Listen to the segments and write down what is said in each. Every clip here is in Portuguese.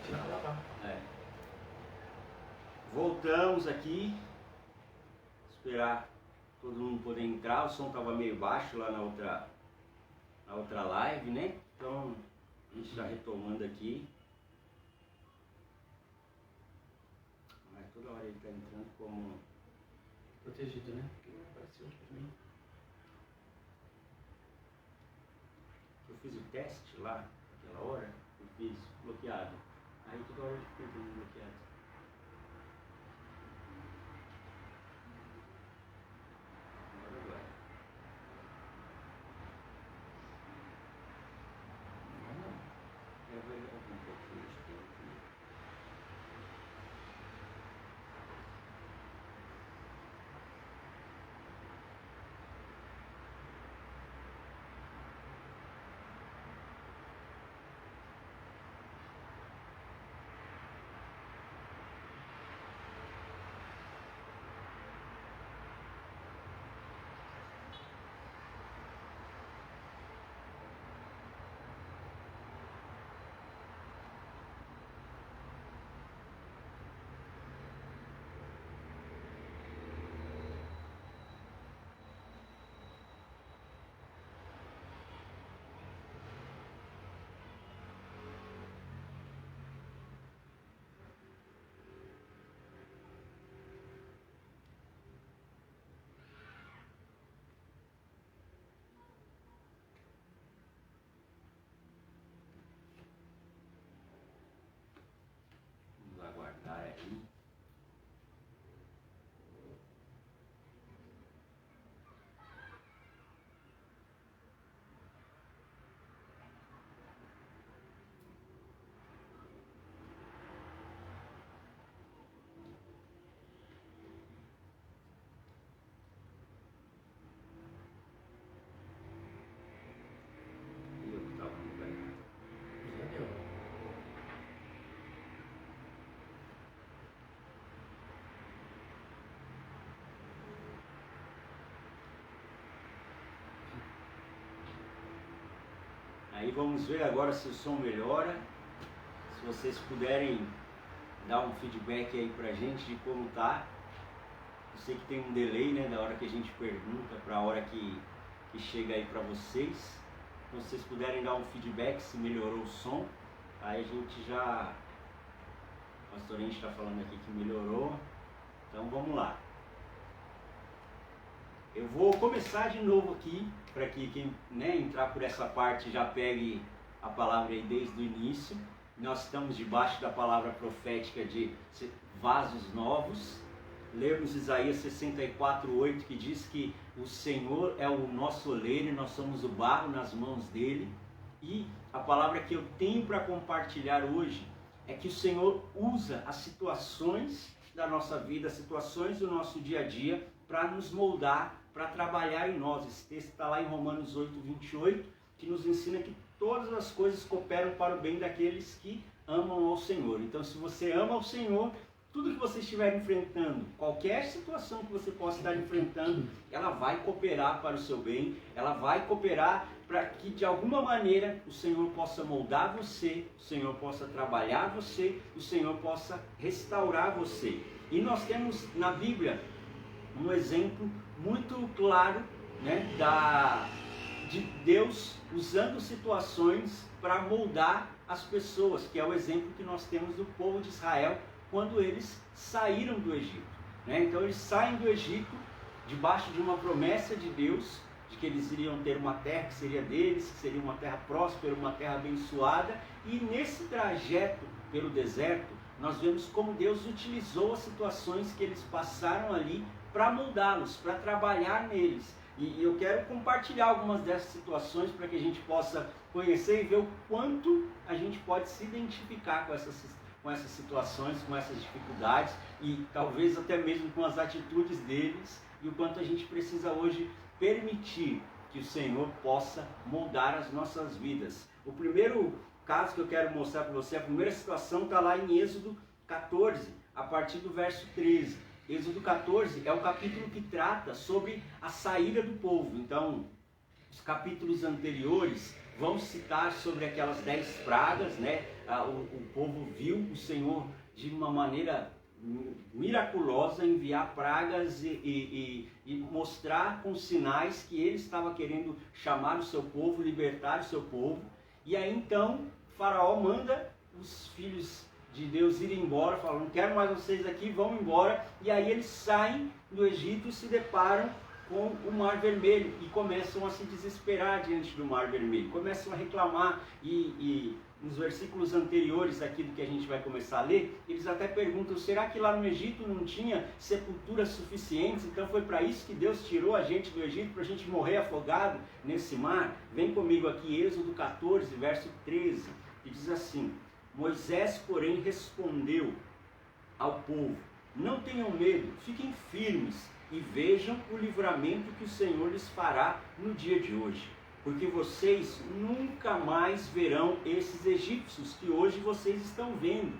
tirar lá, lavar. Voltamos aqui. Esperar todo mundo poder entrar. O som estava meio baixo lá na outra live, né? Então, a gente está retomando aqui. Mas toda hora ele está entrando como... Protegido, né? Porque apareceu pra mim. Eu fiz o teste lá, naquela hora, eu fiz bloqueado. Aí toda hora eu fico entrando bloqueado. Vamos aguardar aí. Eu estava no lugar. Já deu. Aí vamos ver agora se o som melhora. Se vocês puderem dar um feedback aí pra gente de como tá. Eu sei que tem um delay, né, da hora que a gente pergunta para a hora que chega aí para vocês. Então se vocês puderem dar um feedback se melhorou o som, aí a gente já... O pastor Enche está falando aqui que melhorou. Então vamos lá. Eu vou começar de novo aqui, para que quem, né, entrar por essa parte já pegue a palavra aí desde o início. Nós estamos debaixo da palavra profética de vasos novos. Lemos Isaías 64:8, que diz que o Senhor é o nosso oleiro e nós somos o barro nas mãos dele. E a palavra que eu tenho para compartilhar hoje é que o Senhor usa as situações da nossa vida, as situações do nosso dia a dia, para nos moldar, para trabalhar em nós. Esse texto está lá em Romanos 8:28, que nos ensina que todas as coisas cooperam para o bem daqueles que amam ao Senhor. Então, se você ama ao Senhor, tudo que você estiver enfrentando, qualquer situação que você possa estar enfrentando, ela vai cooperar para o seu bem, ela vai cooperar para que de alguma maneira o Senhor possa moldar você, o Senhor possa trabalhar você, o Senhor possa restaurar você. E nós temos na Bíblia um exemplo muito claro, né, de Deus usando situações para moldar as pessoas, que é o exemplo que nós temos do povo de Israel quando eles saíram do Egito, né? Então eles saem do Egito debaixo de uma promessa de Deus, de que eles iriam ter uma terra que seria deles, que seria uma terra próspera, uma terra abençoada. E nesse trajeto pelo deserto, nós vemos como Deus utilizou as situações que eles passaram ali para moldá-los, para trabalhar neles. E eu quero compartilhar algumas dessas situações para que a gente possa conhecer e ver o quanto a gente pode se identificar com essas situações, com essas dificuldades e talvez até mesmo com as atitudes deles, e o quanto a gente precisa hoje permitir que o Senhor possa moldar as nossas vidas. O primeiro caso que eu quero mostrar para você, a primeira situação está lá em Êxodo 14, a partir do verso 13. Êxodo 14 é o capítulo que trata sobre a saída do povo. Então, os capítulos anteriores vão citar sobre aquelas 10 pragas, né? o povo viu o Senhor de uma maneira miraculosa enviar pragas e mostrar com sinais que ele estava querendo chamar o seu povo, libertar o seu povo. E aí então Faraó manda os filhos de Deus irem embora, falam, não quero mais vocês aqui, vão embora. E aí eles saem do Egito e se deparam com o Mar Vermelho e começam a se desesperar diante do Mar Vermelho, começam a reclamar e nos versículos anteriores aqui do que a gente vai começar a ler, eles até perguntam, será que lá no Egito não tinha sepulturas suficientes? Então foi para isso que Deus tirou a gente do Egito, para a gente morrer afogado nesse mar? Vem comigo aqui, Êxodo 14, verso 13, que diz assim, Moisés, porém, respondeu ao povo, não tenham medo, fiquem firmes e vejam o livramento que o Senhor lhes fará no dia de hoje. Porque vocês nunca mais verão esses egípcios que hoje vocês estão vendo.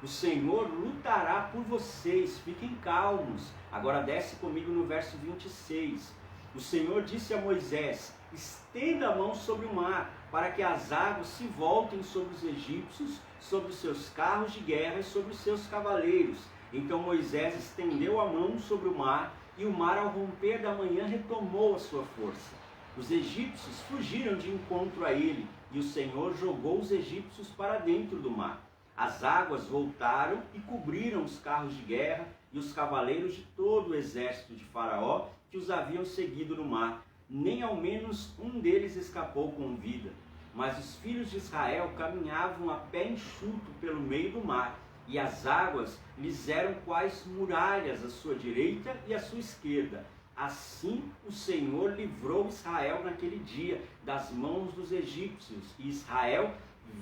O Senhor lutará por vocês, fiquem calmos. Agora desce comigo no verso 26. O Senhor disse a Moisés, estenda a mão sobre o mar, para que as águas se voltem sobre os egípcios, sobre os seus carros de guerra e sobre os seus cavaleiros. Então Moisés estendeu a mão sobre o mar, e o mar ao romper da manhã retomou a sua força. Os egípcios fugiram de encontro a ele, e o Senhor jogou os egípcios para dentro do mar. As águas voltaram e cobriram os carros de guerra e os cavaleiros de todo o exército de Faraó que os haviam seguido no mar. Nem ao menos um deles escapou com vida. Mas os filhos de Israel caminhavam a pé enxuto pelo meio do mar, e as águas lhes eram quais muralhas à sua direita e à sua esquerda. Assim o Senhor livrou Israel naquele dia das mãos dos egípcios, e Israel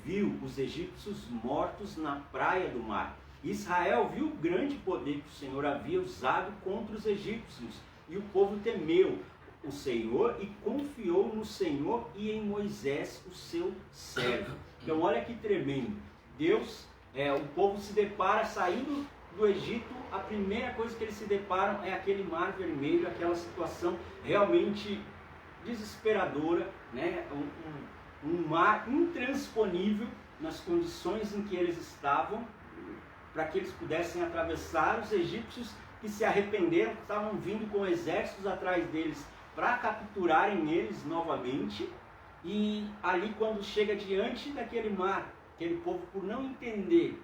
viu os egípcios mortos na praia do mar. Israel viu o grande poder que o Senhor havia usado contra os egípcios, e o povo temeu o Senhor e confiou no Senhor e em Moisés, o seu servo. Então olha que tremendo. Deus, o povo se depara saindo do Egito, a primeira coisa que eles se deparam é aquele mar vermelho, aquela situação realmente desesperadora, né? Um mar intransponível nas condições em que eles estavam, para que eles pudessem atravessar. Os egípcios que se arrependeram, que estavam vindo com exércitos atrás deles para capturarem eles novamente, e ali quando chega diante daquele mar, aquele povo, por não entender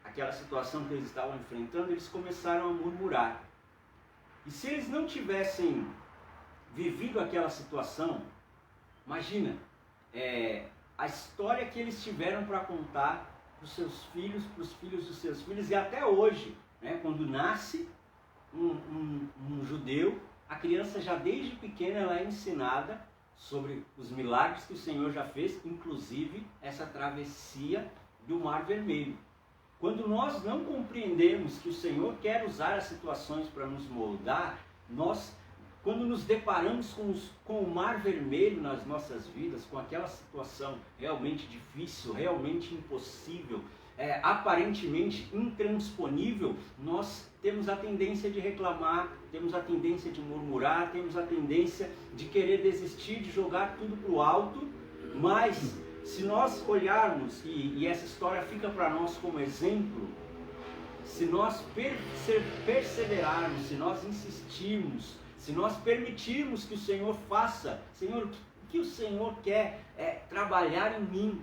aquela situação que eles estavam enfrentando, eles começaram a murmurar. E se eles não tivessem vivido aquela situação, imagina, a história que eles tiveram para contar para os seus filhos, para os filhos dos seus filhos, e até hoje, né, quando nasce um judeu, a criança já desde pequena ela é ensinada sobre os milagres que o Senhor já fez, inclusive essa travessia do Mar Vermelho. Quando nós não compreendemos que o Senhor quer usar as situações para nos moldar, quando nos deparamos com o Mar Vermelho nas nossas vidas, com aquela situação realmente difícil, realmente impossível, aparentemente intransponível, nós temos a tendência de reclamar, temos a tendência de murmurar, temos a tendência de querer desistir, de jogar tudo para o alto. Mas se nós olharmos, e essa história fica para nós como exemplo, se nós perseverarmos, se nós insistirmos, se nós permitirmos que o Senhor faça, Senhor, o que o Senhor quer trabalhar em mim,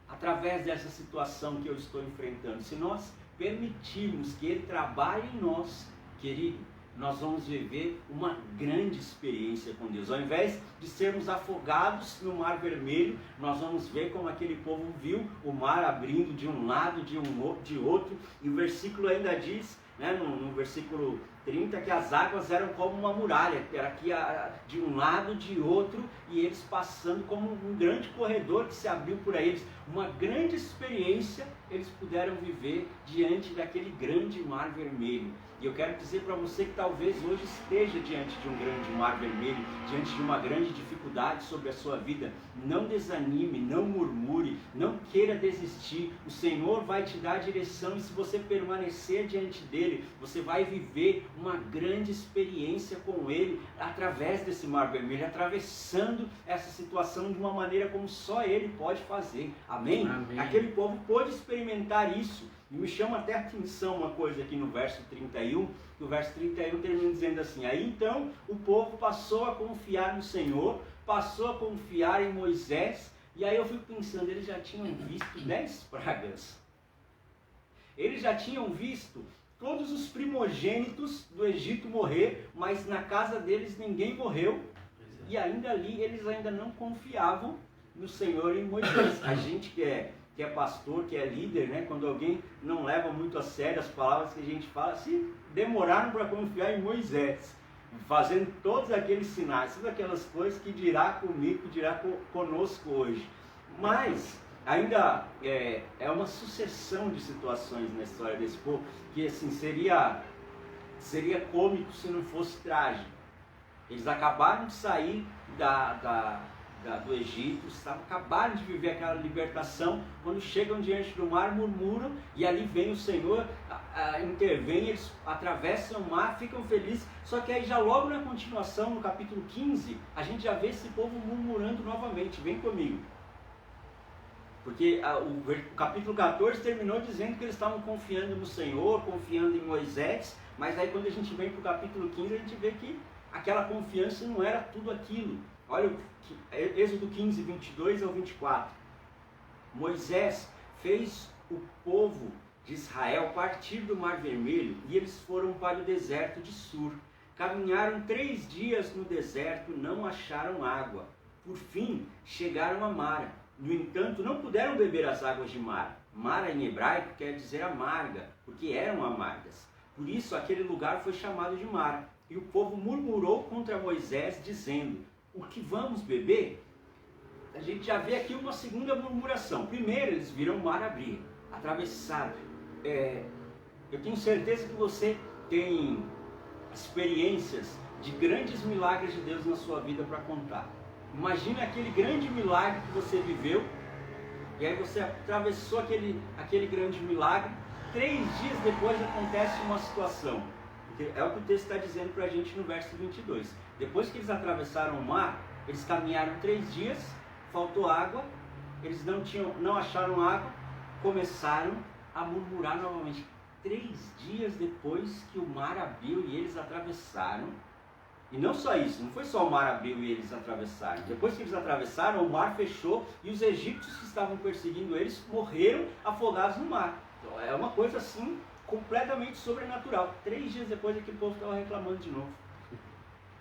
através dessa situação que eu estou enfrentando, se nós permitirmos que Ele trabalhe em nós, querido, nós vamos viver uma grande experiência com Deus. Ao invés de sermos afogados no Mar Vermelho, nós vamos ver como aquele povo viu o mar abrindo de um lado, de outro, e o versículo ainda diz, né, no versículo 30, que as águas eram como uma muralha, era aqui de um lado, de outro, e eles passando como um grande corredor que se abriu por eles. Uma grande experiência eles puderam viver diante daquele grande Mar Vermelho. E eu quero dizer para você que talvez hoje esteja diante de um grande Mar Vermelho, diante de uma grande dificuldade sobre a sua vida. Não desanime, não murmure, não queira desistir. O Senhor vai te dar a direção, e se você permanecer diante dele, você vai viver uma grande experiência com Ele através desse Mar Vermelho, atravessando essa situação de uma maneira como só Ele pode fazer. Amém? Amém. Aquele povo pôde experimentar isso. E me chama até a atenção uma coisa aqui no verso 31, que o verso 31 termina dizendo assim: aí então o povo passou a confiar no Senhor, passou a confiar em Moisés. E aí eu fico pensando, eles já tinham visto 10 pragas. Eles já tinham visto todos os primogênitos do Egito morrer, mas na casa deles ninguém morreu. E ainda ali, eles ainda não confiavam no Senhor e em Moisés. A gente que é pastor, que é líder, né? Quando alguém não leva muito a sério as palavras que a gente fala, se demoraram para confiar em Moisés, fazendo todos aqueles sinais, todas aquelas coisas que dirá comigo, que dirá conosco hoje. Mas ainda é uma sucessão de situações na história desse povo, que assim, seria cômico se não fosse trágico. Eles acabaram de sair do Egito, acabaram de viver aquela libertação, quando chegam diante do mar, murmuram, e ali vem o Senhor, intervém, eles atravessam o mar, ficam felizes, só que aí já logo na continuação, no capítulo 15, a gente já vê esse povo murmurando novamente. Vem comigo. Porque o capítulo 14 terminou dizendo que eles estavam confiando no Senhor, confiando em Moisés, mas aí quando a gente vem para o capítulo 15, a gente vê que aquela confiança não era tudo aquilo. Olha, Êxodo 15, 22 ao 24. Moisés fez o povo de Israel partir do Mar Vermelho e eles foram para o deserto de Sur. Caminharam 3 dias no deserto, não acharam água. Por fim, chegaram a Mara. No entanto, não puderam beber as águas de Mara. Mara em hebraico quer dizer amarga, porque eram amargas. Por isso, aquele lugar foi chamado de Mara. E o povo murmurou contra Moisés, dizendo: o que vamos beber? A gente já vê aqui uma segunda murmuração. Primeiro, eles viram o mar abrir, atravessaram. Eu tenho certeza que você tem experiências de grandes milagres de Deus na sua vida para contar. Imagina aquele grande milagre que você viveu, e aí você atravessou aquele grande milagre. 3 dias depois acontece uma situação. É o que o texto está dizendo para a gente no verso 22. Depois que eles atravessaram o mar, eles caminharam 3 dias, faltou água, eles não acharam água, começaram a murmurar novamente. 3 dias depois que o mar abriu e eles atravessaram. E não só isso, não foi só o mar abriu e eles atravessaram. Depois que eles atravessaram, o mar fechou e os egípcios que estavam perseguindo eles morreram afogados no mar. Então, é uma coisa assim completamente sobrenatural. 3 dias depois é que o povo estava reclamando de novo.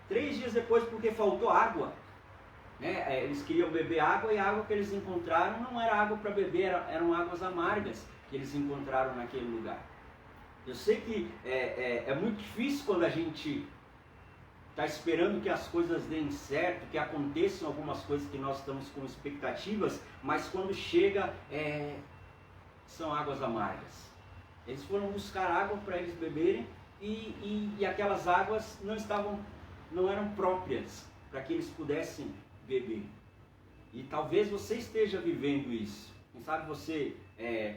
3 dias depois, porque faltou água. Né? Eles queriam beber água e a água que eles encontraram não era água para beber, eram águas amargas que eles encontraram naquele lugar. Eu sei que é muito difícil quando a gente está esperando que as coisas deem certo, que aconteçam algumas coisas que nós estamos com expectativas, mas quando chega, são águas amargas. Eles foram buscar água para eles beberem e aquelas águas não eram próprias para que eles pudessem beber. E talvez você esteja vivendo isso. Quem sabe você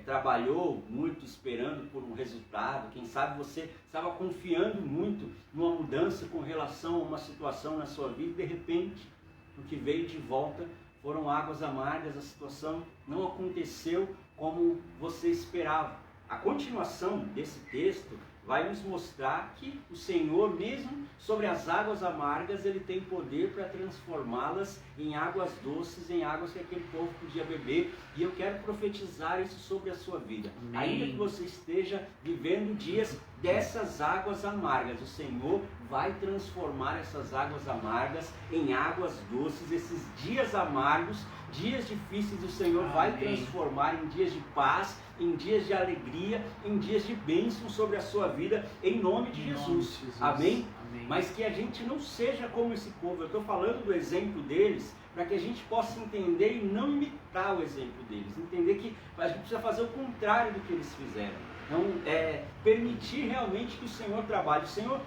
trabalhou muito esperando por um resultado. Quem sabe você estava confiando muito numa mudança com relação a uma situação na sua vida e de repente o que veio de volta foram águas amargas. A situação não aconteceu como você esperava. A continuação desse texto vai nos mostrar que o Senhor, mesmo sobre as águas amargas, Ele tem poder para transformá-las em águas doces, em águas que aquele povo podia beber. E eu quero profetizar isso sobre a sua vida. Amém. Ainda que você esteja vivendo dias dessas águas amargas, o Senhor vai transformar essas águas amargas em águas doces. Esses dias amargos, dias difíceis, o Senhor vai transformar em dias de paz, em dias de alegria, em dias de bênção sobre a sua vida, em nome de Jesus. Amém? Amém? Mas que a gente não seja como esse povo. Eu estou falando do exemplo deles para que a gente possa entender e não imitar o exemplo deles. Entender que a gente precisa fazer o contrário do que eles fizeram. Então, permitir realmente que o Senhor trabalhe. O Senhor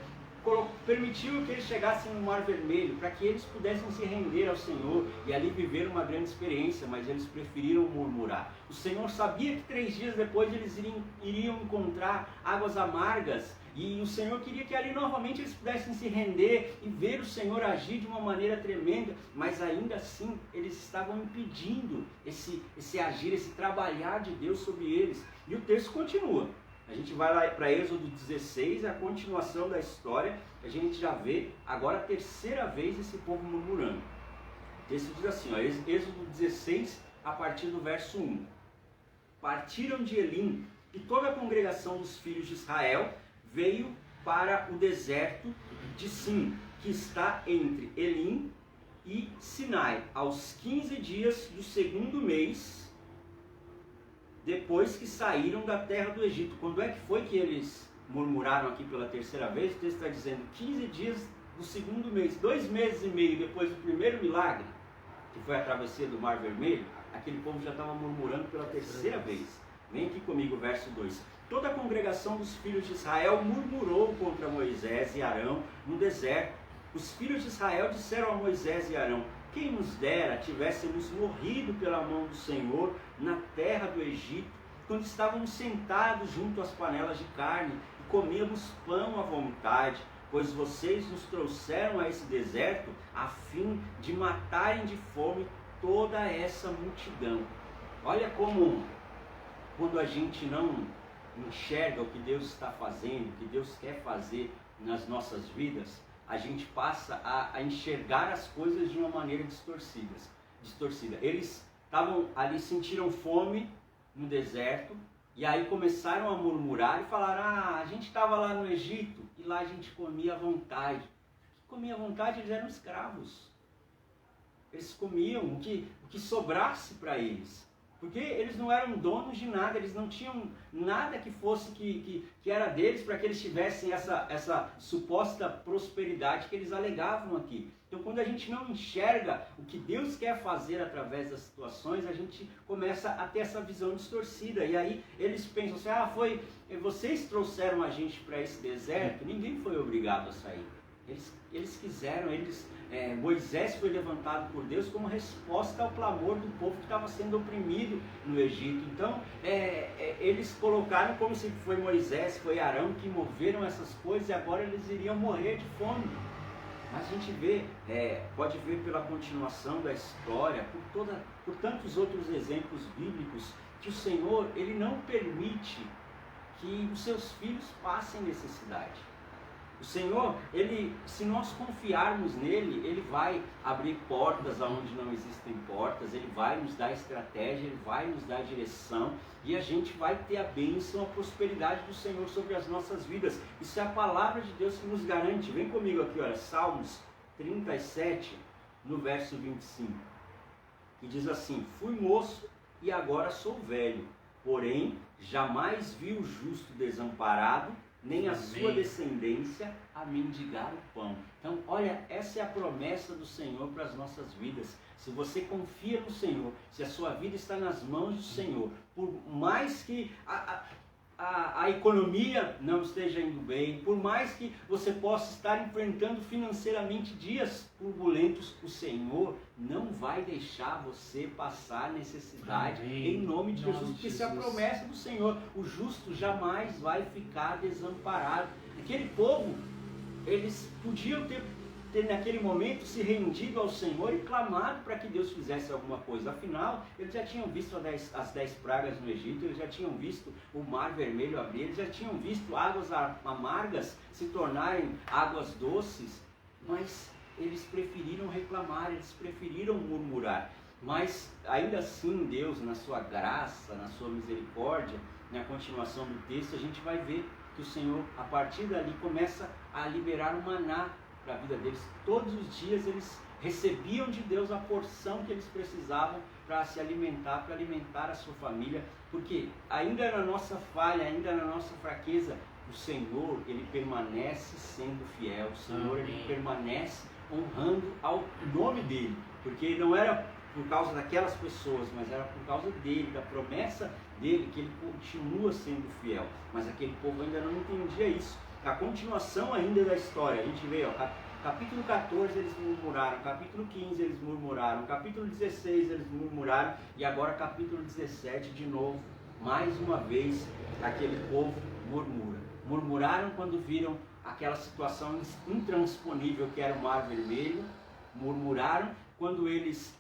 permitiu que eles chegassem no Mar Vermelho, para que eles pudessem se render ao Senhor e ali viver uma grande experiência, mas eles preferiram murmurar. O Senhor sabia que 3 dias depois eles iriam encontrar águas amargas, e o Senhor queria que ali novamente eles pudessem se render e ver o Senhor agir de uma maneira tremenda, mas ainda assim eles estavam impedindo esse agir, esse trabalhar de Deus sobre eles. E o texto continua. A gente vai lá para Êxodo 16, a continuação da história, a gente já vê agora a 3ª vez esse povo murmurando. O texto diz assim, ó, Êxodo 16, a partir do verso 1. Partiram de Elim e toda a congregação dos filhos de Israel veio para o deserto de Sim, que está entre Elim e Sinai, aos 15 dias do 2º mês, depois que saíram da terra do Egito. Quando é que foi que eles murmuraram aqui pela 3ª vez? O texto está dizendo 15 dias do 2º mês, 2 meses e meio depois do primeiro milagre, que foi a travessia do Mar Vermelho, aquele povo já estava murmurando pela 3ª vez. Vem aqui comigo, verso 2. Toda a congregação dos filhos de Israel murmurou contra Moisés e Arão no deserto. Os filhos de Israel disseram a Moisés e Arão: quem nos dera tivéssemos morrido pela mão do Senhor na terra do Egito, quando estávamos sentados junto às panelas de carne e comíamos pão à vontade, pois vocês nos trouxeram a esse deserto a fim de matarem de fome toda essa multidão. Olha como, quando a gente não enxerga o que Deus está fazendo, o que Deus quer fazer nas nossas vidas, a gente passa a enxergar as coisas de uma maneira distorcida. Eles estavam ali, sentiram fome no deserto, e aí começaram a murmurar e falaram: a gente estava lá no Egito e lá a gente comia à vontade. Comia à vontade, eles eram escravos. Eles comiam o que sobrasse para eles. Porque eles não eram donos de nada, eles não tinham nada que fosse que era deles para que eles tivessem essa suposta prosperidade que eles alegavam aqui. Então, quando a gente não enxerga o que Deus quer fazer através das situações, a gente começa a ter essa visão distorcida. E aí eles pensam assim: vocês trouxeram a gente para esse deserto, ninguém foi obrigado a sair. Eles quiseram, Moisés foi levantado por Deus como resposta ao clamor do povo que estava sendo oprimido no Egito. Então, eles colocaram como se foi Moisés, foi Arão que moveram essas coisas, e agora eles iriam morrer de fome. Mas a gente pode ver pela continuação da história, por tantos outros exemplos bíblicos, que o Senhor, Ele não permite que os seus filhos passem necessidade. O Senhor, se nós confiarmos nele, Ele vai abrir portas onde não existem portas, Ele vai nos dar estratégia, Ele vai nos dar direção, e a gente vai ter a bênção, a prosperidade do Senhor sobre as nossas vidas. Isso é a palavra de Deus que nos garante. Vem comigo aqui, olha, Salmos 37, no verso 25, que diz assim: fui moço e agora sou velho, porém jamais vi o justo desamparado, nem a sua descendência a mendigar o pão. Então, olha, essa é a promessa do Senhor para as nossas vidas. Se você confia no Senhor, se a sua vida está nas mãos do Senhor, por mais que a economia não esteja indo bem, por mais que você possa estar enfrentando financeiramente dias turbulentos, o Senhor não vai deixar você passar necessidade. Amém. Em nome de Jesus, porque isso é a promessa do Senhor. O justo jamais vai ficar desamparado. Aquele povo, eles podiam ter naquele momento se rendido ao Senhor e clamado para que Deus fizesse alguma coisa. Afinal, eles já tinham visto as 10 pragas no Egito, eles já tinham visto o Mar Vermelho abrir, eles já tinham visto águas amargas se tornarem águas doces, mas eles preferiram reclamar, eles preferiram murmurar. Mas ainda assim, Deus, na sua graça, na sua misericórdia, na continuação do texto, a gente vai ver que o Senhor, a partir dali, começa a liberar o maná para a vida deles. Todos os dias eles recebiam de Deus a porção que eles precisavam para se alimentar, para alimentar a sua família, porque ainda na nossa falha, ainda na nossa fraqueza, o Senhor, Ele permanece sendo fiel, o Senhor, Ele permanece honrando ao nome dEle, porque não era por causa daquelas pessoas, mas era por causa dEle, da promessa dEle, que Ele continua sendo fiel. Mas aquele povo ainda não entendia isso. a continuação ainda da história. A gente vê, ó, capítulo 14 eles murmuraram, capítulo 15 eles murmuraram, capítulo 16 eles murmuraram, e agora capítulo 17 de novo, mais uma vez, aquele povo murmura. Murmuraram quando viram aquela situação intransponível que era o Mar Vermelho, murmuraram quando eles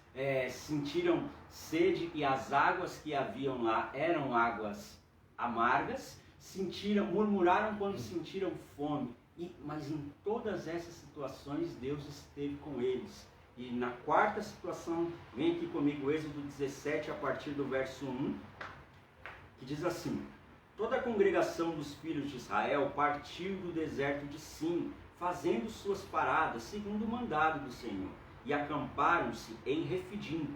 sentiram sede e as águas que haviam lá eram águas amargas, murmuraram quando sentiram fome, mas em todas essas situações Deus esteve com eles. E na quarta situação, vem aqui comigo Êxodo 17 a partir do verso 1, que diz assim: toda a congregação dos filhos de Israel partiu do deserto de Sim, fazendo suas paradas segundo o mandado do Senhor, e acamparam-se em Refidim,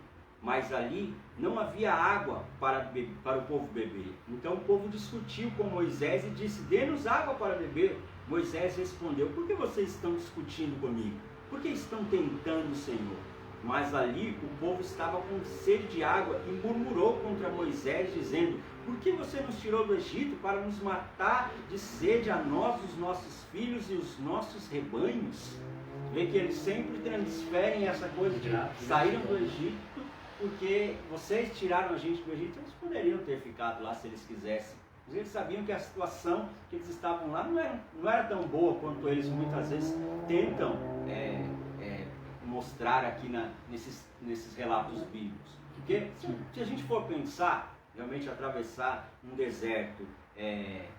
mas ali não havia água para o povo beber. Então o povo discutiu com Moisés e disse: dê-nos água para beber. Moisés respondeu: por que vocês estão discutindo comigo? Por que estão tentando o Senhor? Mas ali o povo estava com sede de água e murmurou contra Moisés, dizendo: por que você nos tirou do Egito para nos matar de sede a nós, os nossos filhos e os nossos rebanhos? Vê que eles sempre transferem essa coisa de saíram do Egito porque vocês tiraram a gente do Egito. Eles poderiam ter ficado lá se eles quisessem. Mas eles sabiam que a situação que eles estavam lá não era tão boa quanto eles muitas vezes tentam mostrar aqui nesses relatos bíblicos. Porque se a gente for pensar, realmente atravessar um deserto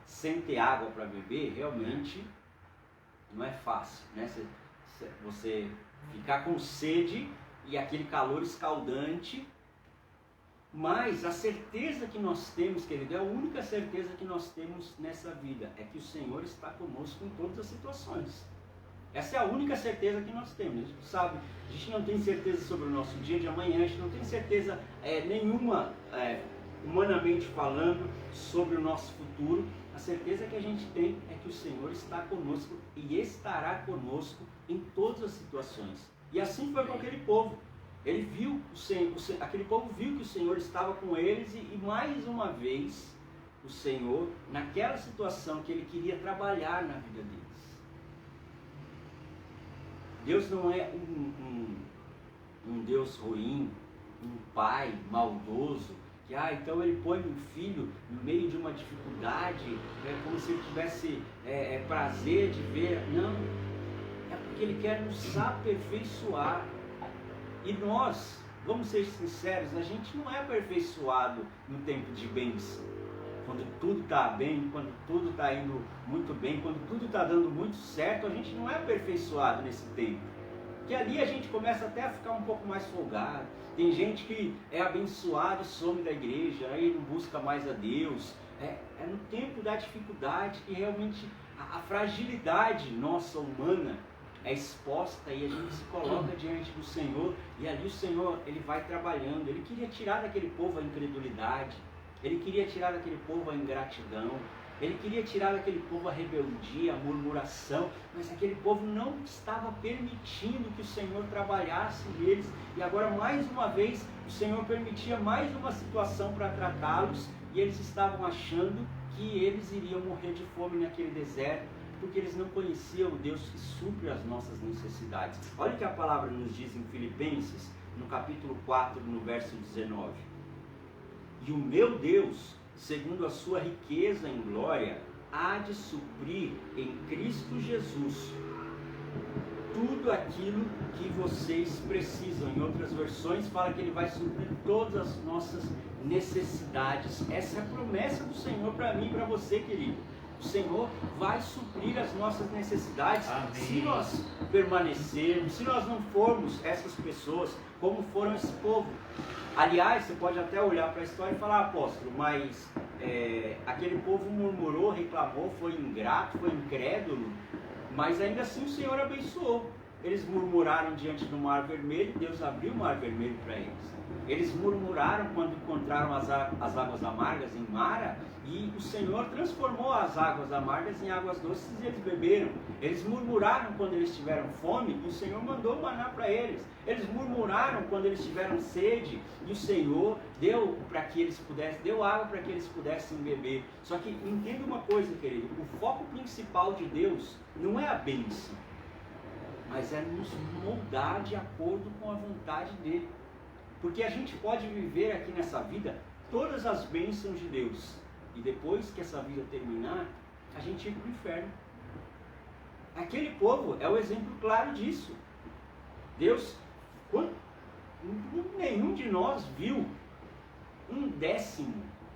sem ter água para beber, realmente não é fácil, né? Você ficar com sede e aquele calor escaldante. Mas a certeza que nós temos, querido, é a única certeza que nós temos nessa vida, é que o Senhor está conosco em todas as situações. Essa é a única certeza que nós temos. A gente sabe, a gente não tem certeza sobre o nosso dia de amanhã, a gente não tem certeza nenhuma, humanamente falando, sobre o nosso futuro. A certeza que a gente tem é que o Senhor está conosco e estará conosco em todas as situações. E assim foi com aquele povo. Ele viu aquele povo viu que o Senhor estava com eles e mais uma vez o Senhor, naquela situação que ele queria trabalhar na vida deles. Deus não é um Deus ruim, um pai maldoso, que então ele põe um filho no meio de uma dificuldade, como se ele tivesse prazer de ver. Não, é porque ele quer nos aperfeiçoar. E nós, vamos ser sinceros, a gente não é aperfeiçoado no tempo de bênção. Quando tudo está bem, quando tudo está indo muito bem, quando tudo está dando muito certo, a gente não é aperfeiçoado nesse tempo. Porque ali a gente começa até a ficar um pouco mais folgado. Tem gente que é abençoado e some da igreja, aí não busca mais a Deus. É no tempo da dificuldade que realmente a fragilidade nossa humana é exposta e a gente se coloca diante do Senhor, e ali o Senhor, ele vai trabalhando. Ele queria tirar daquele povo a incredulidade, ele queria tirar daquele povo a ingratidão, ele queria tirar daquele povo a rebeldia, a murmuração, mas aquele povo não estava permitindo que o Senhor trabalhasse neles, e agora mais uma vez o Senhor permitia mais uma situação para tratá-los, e eles estavam achando que eles iriam morrer de fome naquele deserto, porque eles não conheciam o Deus que supre as nossas necessidades. Olha o que a palavra nos diz em Filipenses, no capítulo 4, no verso 19. E o meu Deus, segundo a sua riqueza em glória, há de suprir em Cristo Jesus tudo aquilo que vocês precisam. Em outras versões fala que ele vai suprir todas as nossas necessidades. Essa é a promessa do Senhor para mim e para você, querido. O Senhor vai suprir as nossas necessidades. Amém. Se nós permanecermos, se nós não formos essas pessoas como foram esse povo. Aliás, você pode até olhar para a história e falar: apóstolo, mas aquele povo murmurou, reclamou, foi ingrato, foi incrédulo, mas ainda assim o Senhor abençoou. Eles murmuraram diante do Mar Vermelho, Deus abriu o Mar Vermelho para eles. Eles murmuraram quando encontraram as águas amargas em Mara, e o Senhor transformou as águas amargas em águas doces e eles beberam. Eles murmuraram quando eles tiveram fome, e o Senhor mandou maná para eles. Eles murmuraram quando eles tiveram sede, e o Senhor deu água para que eles pudessem beber. Só que entenda uma coisa, querido, o foco principal de Deus não é a bênção, mas é nos moldar de acordo com a vontade dele. Porque a gente pode viver aqui nessa vida todas as bênçãos de Deus, e depois que essa vida terminar, a gente ir para o inferno. Aquele povo é o exemplo claro disso. Deus, nenhum de nós viu 1/10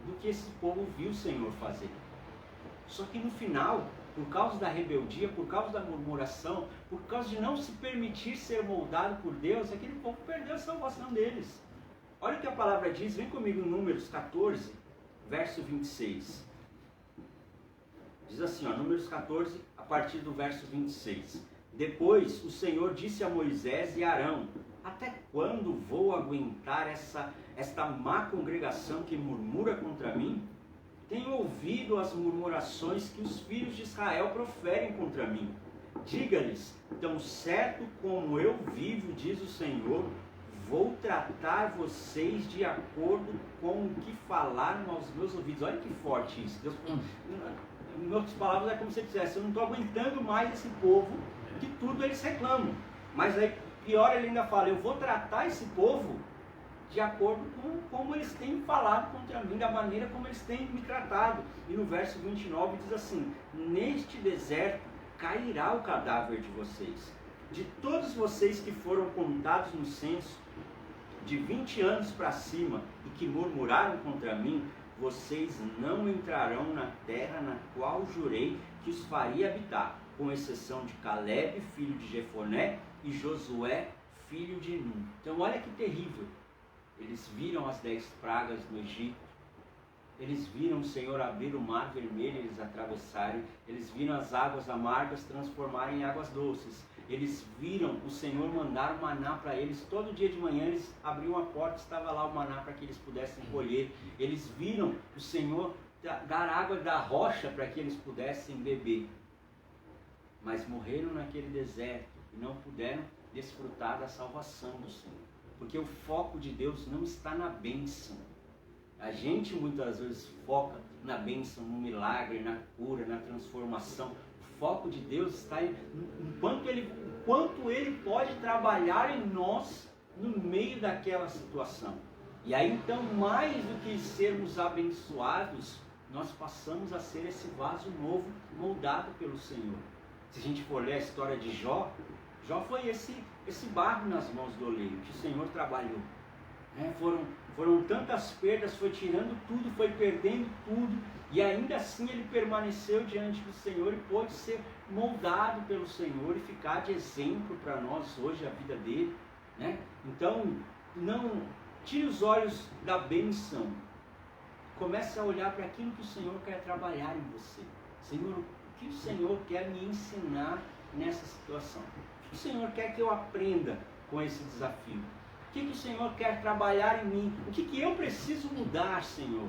do que esse povo viu o Senhor fazer. Só que no final, por causa da rebeldia, por causa da murmuração, por causa de não se permitir ser moldado por Deus, aquele povo perdeu a salvação deles. Olha o que a palavra diz, vem comigo em Números 14, verso 26. Diz assim, Números 14, a partir do verso 26. Depois o Senhor disse a Moisés e a Arão: até quando vou aguentar esta má congregação que murmura contra mim? Tenho ouvido as murmurações que os filhos de Israel proferem contra mim. Diga-lhes: tão certo como eu vivo, diz o Senhor, vou tratar vocês de acordo com o que falaram aos meus ouvidos. Olha que forte isso. Deus, em outras palavras, é como se ele dissesse: eu não estou aguentando mais esse povo, que tudo eles reclamam. Mas aí, pior, ele ainda fala: eu vou tratar esse povo de acordo com como eles têm falado contra mim, da maneira como eles têm me tratado. E no verso 29 diz assim: neste deserto cairá o cadáver de vocês. De todos vocês que foram contados no censo, de 20 anos para cima, e que murmuraram contra mim, vocês não entrarão na terra na qual jurei que os faria habitar, com exceção de Caleb, filho de Jefoné, e Josué, filho de Nun. Então olha que terrível. Eles viram as 10 pragas no Egito, eles viram o Senhor abrir o Mar Vermelho e eles atravessarem, eles viram as águas amargas transformarem em águas doces, eles viram o Senhor mandar o maná para eles, todo dia de manhã eles abriam a porta, estava lá o maná para que eles pudessem colher, eles viram o Senhor dar água da rocha para que eles pudessem beber, mas morreram naquele deserto e não puderam desfrutar da salvação do Senhor. Porque o foco de Deus não está na bênção. A gente muitas vezes foca na bênção, no milagre, na cura, na transformação. O foco de Deus está em quanto ele pode trabalhar em nós no meio daquela situação. E aí então, mais do que sermos abençoados, nós passamos a ser esse vaso novo moldado pelo Senhor. Se a gente for ler a história de Jó, Jó foi esse barro nas mãos do oleiro que o Senhor trabalhou. Foram tantas perdas, foi tirando tudo, foi perdendo tudo, e ainda assim ele permaneceu diante do Senhor e pôde ser moldado pelo Senhor e ficar de exemplo para nós hoje a vida dele. Então, não tire os olhos da bênção, comece a olhar para aquilo que o Senhor quer trabalhar em você. Senhor, o que o Senhor quer me ensinar nessa situação? O que o Senhor quer que eu aprenda com esse desafio? O que o Senhor quer trabalhar em mim? O que eu preciso mudar, Senhor,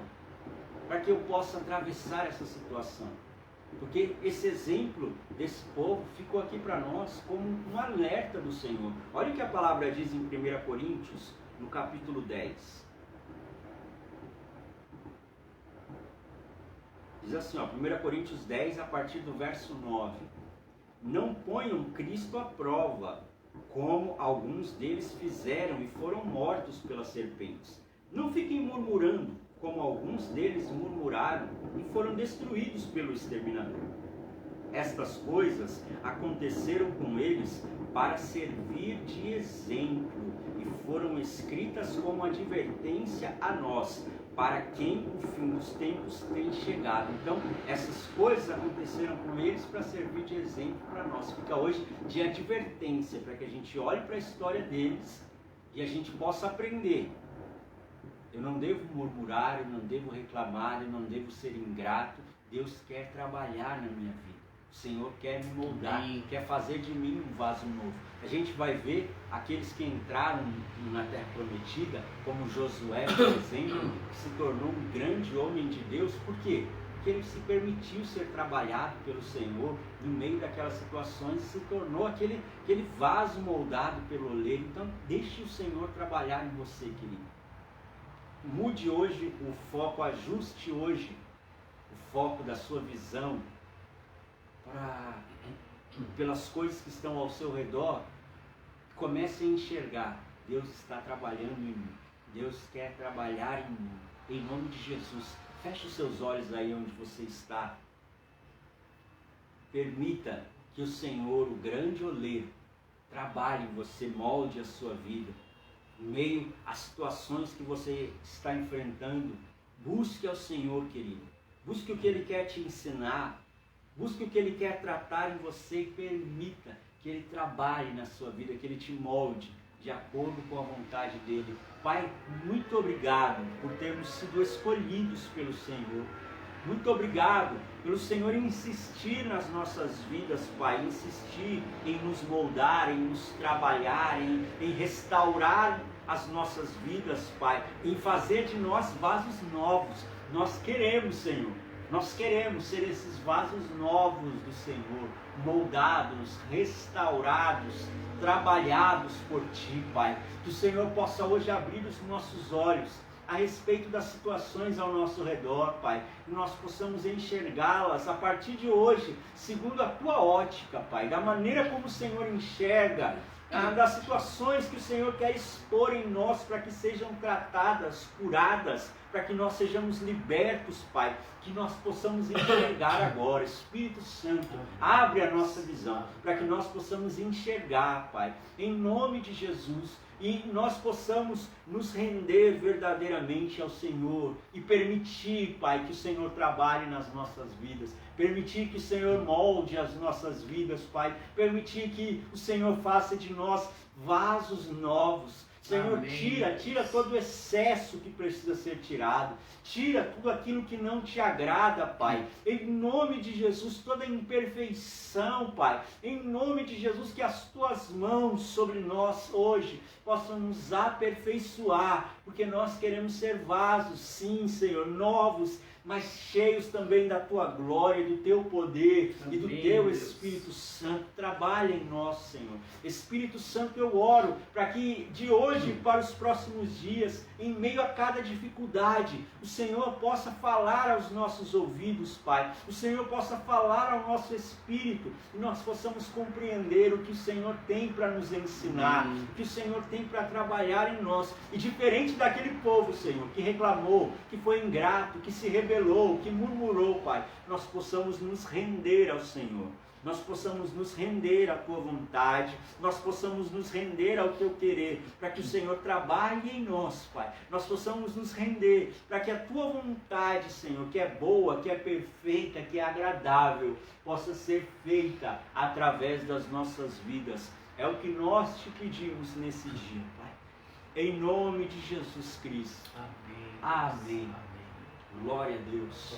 para que eu possa atravessar essa situação? Porque esse exemplo desse povo ficou aqui para nós como um alerta do Senhor. Olha o que a palavra diz em 1 Coríntios, no capítulo 10. Diz assim, 1 Coríntios 10, a partir do verso 9. Não ponham Cristo à prova, como alguns deles fizeram e foram mortos pelas serpentes. Não fiquem murmurando, como alguns deles murmuraram e foram destruídos pelo exterminador. Estas coisas aconteceram com eles para servir de exemplo e foram escritas como advertência a nós, para quem o fim dos tempos tem chegado. Então, essas coisas aconteceram com eles para servir de exemplo para nós. Fica hoje de advertência, para que a gente olhe para a história deles e a gente possa aprender. Eu não devo murmurar, eu não devo reclamar, eu não devo ser ingrato. Deus quer trabalhar na minha vida. O O Senhor quer me moldar, Amém. quer fazer de mim um vaso novo. A gente vai ver aqueles que entraram na Terra Prometida, como Josué, por exemplo, que se tornou um grande homem de Deus. Por quê? Porque ele se permitiu ser trabalhado pelo Senhor no meio daquelas situações e se tornou aquele vaso moldado pelo oleiro. Então, deixe o Senhor trabalhar em você, querido. Mude hoje o foco, ajuste hoje o foco da sua visão pelas coisas que estão ao seu redor. Comece a enxergar: Deus está trabalhando em mim, Deus quer trabalhar em mim, em nome de Jesus. Feche os seus olhos aí onde você está. Permita que o Senhor, o grande oleiro, trabalhe em você, molde a sua vida. Em meio às situações que você está enfrentando, busque ao Senhor, querido. Busque o que Ele quer te ensinar. Busque o que Ele quer tratar em você e permita que Ele trabalhe na sua vida, que Ele te molde de acordo com a vontade dEle. Pai, muito obrigado por termos sido escolhidos pelo Senhor. Muito obrigado pelo Senhor insistir nas nossas vidas, Pai. Insistir em nos moldar, em nos trabalhar, em restaurar as nossas vidas, Pai. Em fazer de nós vasos novos. Nós queremos, Senhor. Nós queremos ser esses vasos novos do Senhor, moldados, restaurados, trabalhados por Ti, Pai. Que o Senhor possa hoje abrir os nossos olhos a respeito das situações ao nosso redor, Pai. Que nós possamos enxergá-las a partir de hoje, segundo a Tua ótica, Pai. Da maneira como o Senhor enxerga, das situações que o Senhor quer expor em nós para que sejam tratadas, curadas, para que nós sejamos libertos, Pai, que nós possamos enxergar agora. Espírito Santo, abre a nossa visão, para que nós possamos enxergar, Pai, em nome de Jesus, e nós possamos nos render verdadeiramente ao Senhor e permitir, Pai, que o Senhor trabalhe nas nossas vidas, permitir que o Senhor molde as nossas vidas, Pai, permitir que o Senhor faça de nós vasos novos. Senhor, tira todo o excesso que precisa ser tirado. Tira tudo aquilo que não te agrada, Pai. Em nome de Jesus, toda imperfeição, Pai. Em nome de Jesus, que as Tuas mãos sobre nós hoje possam nos aperfeiçoar. Porque nós queremos ser vasos, sim, Senhor, novos, mas cheios também da Tua glória, do Teu poder e do Teu Espírito Santo. Trabalha em nós, Senhor. Espírito Santo, eu oro para que de hoje para os próximos dias, em meio a cada dificuldade, o Senhor possa falar aos nossos ouvidos, Pai. O Senhor possa falar ao nosso espírito e nós possamos compreender o que o Senhor tem para nos ensinar, o que o Senhor tem para trabalhar em nós. E diferente daquele povo, Senhor, que reclamou, que foi ingrato, que se rebelou, que murmurou, Pai, nós possamos nos render ao Senhor. Nós possamos nos render à Tua vontade, nós possamos nos render ao Teu querer, para que o Senhor trabalhe em nós, Pai. Nós possamos nos render, para que a Tua vontade, Senhor, que é boa, que é perfeita, que é agradável, possa ser feita através das nossas vidas. É o que nós te pedimos nesse dia, Pai. Em nome de Jesus Cristo. Amém. Amém. Glória a Deus.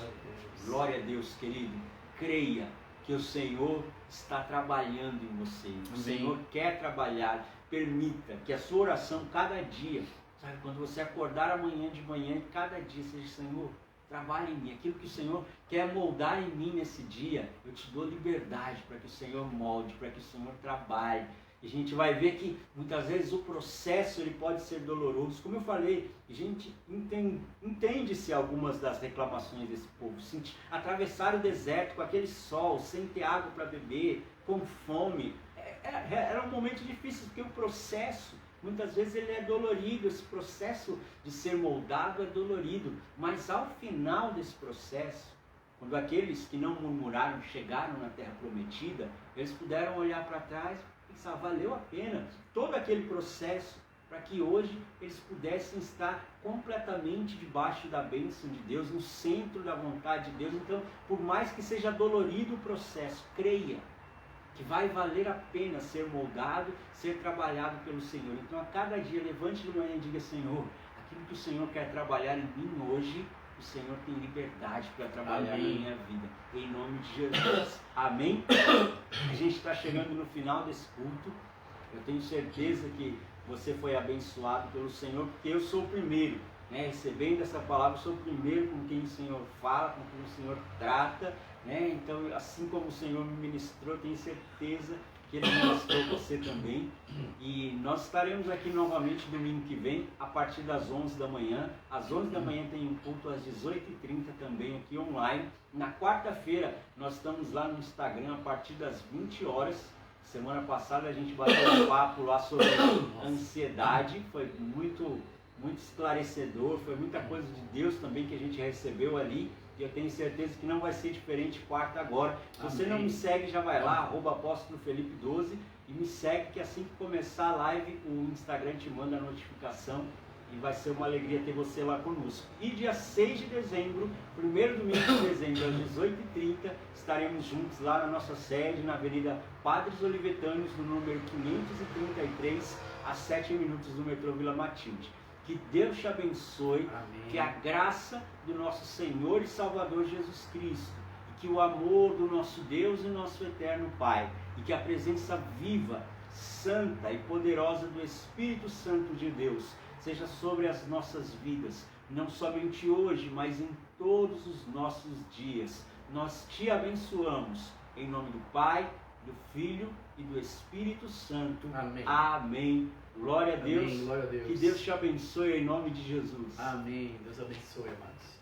Glória a Deus, querido. Creia que o Senhor está trabalhando em você. O Senhor quer trabalhar. Permita que a sua oração cada dia, sabe, quando você acordar amanhã de manhã, cada dia seja: Senhor, trabalhe em mim. Aquilo que o Senhor quer moldar em mim nesse dia, eu te dou liberdade para que o Senhor molde, para que o Senhor trabalhe. E a gente vai ver que muitas vezes o processo ele pode ser doloroso. Como eu falei, a gente entende-se algumas das reclamações desse povo. Atravessar o deserto com aquele sol, sem ter água para beber, com fome. Era um momento difícil, porque o processo, muitas vezes ele é dolorido. Esse processo de ser moldado é dolorido. Mas ao final desse processo, quando aqueles que não murmuraram chegaram na Terra Prometida, eles puderam olhar para trás e pensar: valeu a pena todo aquele processo, para que hoje eles pudessem estar completamente debaixo da bênção de Deus, no centro da vontade de Deus. Então, por mais que seja dolorido o processo, creia que vai valer a pena ser moldado, ser trabalhado pelo Senhor. Então, a cada dia, levante de manhã e diga: Senhor, aquilo que o Senhor quer trabalhar em mim hoje, o Senhor tem liberdade para trabalhar Amém. na minha vida. Em nome de Jesus. Amém? A gente está chegando no final desse culto. Eu tenho certeza que você foi abençoado pelo Senhor, porque eu sou o primeiro, né? Recebendo essa palavra, eu sou o primeiro com quem o Senhor fala, com quem o Senhor trata, né? Então, assim como o Senhor me ministrou, eu tenho certeza que Ele ministrou você também. E nós estaremos aqui novamente domingo que vem, a partir das 11 da manhã. Às 11 da manhã tem um culto, às 18h30 também aqui online. Na quarta-feira nós estamos lá no Instagram a partir das 20 horas. Semana passada a gente bateu um papo lá sobre ansiedade, foi muito esclarecedor, foi muita coisa de Deus também que a gente recebeu ali. E eu tenho certeza que não vai ser diferente quarta agora. Se você não me segue, já vai lá, @apostolofelipe12 e me segue, que assim que começar a live, o Instagram te manda a notificação e vai ser uma alegria ter você lá conosco. E dia 6 de dezembro, primeiro domingo de dezembro, às 18h30, estaremos juntos lá na nossa sede, na Avenida Padres Olivetânios, no número 533, a 7 minutos do metrô Vila Matilde. Que Deus te abençoe, Amém. que a graça do nosso Senhor e Salvador Jesus Cristo, e que o amor do nosso Deus e nosso eterno Pai, e que a presença viva, santa e poderosa do Espírito Santo de Deus seja sobre as nossas vidas, não somente hoje, mas em todos os nossos dias. Nós te abençoamos, em nome do Pai, do Filho e do Espírito Santo. Amém. Amém. Glória a Deus. Amém. Glória a Deus. Que Deus te abençoe em nome de Jesus. Amém. Deus abençoe, amados.